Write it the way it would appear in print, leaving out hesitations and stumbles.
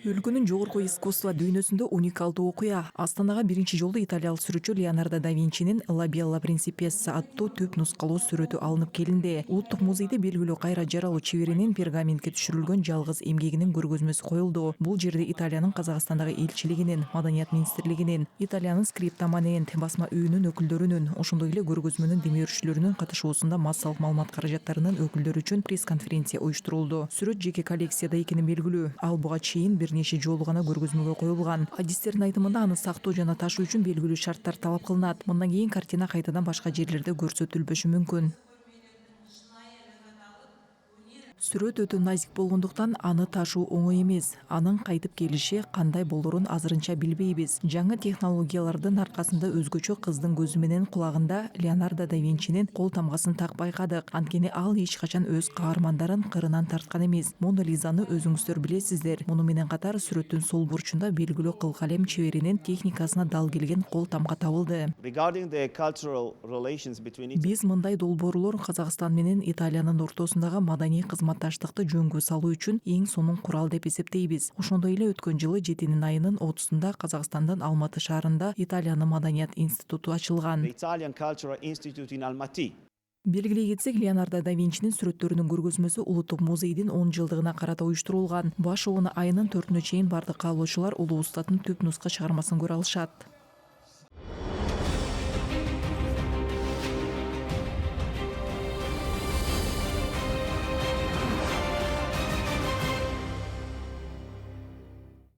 Өлкөнүн жогорку искусство дүйнөсүндө уникалдуу окуя. Астанага биринчи жолу италиялык сүрөтчү Леонардо да Винчинин La Bella Principessa аттуу түп нускалуу сүрөтү алынып келинди. Улуттук музейде белгилүү кайра жаралуу чеберенин пергаментке түшүрүлгөн жалгыз эмгегинин көргөзмөсү коюлду. Бул жерде Италиянын Казакстандагы элчилигинин, Маданият министрлигинин, Италиянын Скриптоманент басма үйүнүн өкүлдөрүнүн, ошондой эле көргөзмөнүн демөөрчүлөрүнүн катышуусунда массалык маалымат каражаттарынын өкүлдөрү үчүн пресс-конференция уюштурулду. Сүрөт жеке коллекцияда экени белгилүү. Ал буга чейин бир нече жолу гана көргөзмөгө коюлган. Адистердин айтымында аны сактоо жана ташуу үчүн белгилүү шарттар талап кылынат. Мындан кийин картина кайтадан башка жерлерде көрсөтүлбөшү мүмкүн. Сүрөт өтө назик болгондуктан аны ташуу оңой эмес. Анын кайтып келиши кандай болорун азырынча билбейбиз. Жаңы технологиялардын аркасында өзгөчө кыздын көзү менен кулагында Леонардо да Винчинин кол тамгасын так байкадык. Анткени ал эч качан өз каармандарын кырынан тарткан эмес. Мона Лизаны өзүңүздөр билесиздер. Муну менен катар сүрөттүн сол бурчунда белгилүү кыл калем чеберенин техникасына дал келген кол тамга табылды. Биз мындай долбоорлор Казакстан менен Италиянын ортосундагы маданий кызматташтыкты жөнгө салуу үчүн эң сонун курал деп эсептейбиз. Ошондой эле өткөн жылы 7 айынын 30-сунда Казакстандын Алматы шаарында Италиянын Маданият институту ачылган. Белгилей кетсек, Леонардо да Винчинин сүрөттөрүнүн көргөзмөсү Улуттук музейдин 10 жылдыгына карата уюштурулган. Баш оона айынын 4-үнө чейин бардык каалоочулар улуу устаттын түп нуска чыгармасын көрө алышат.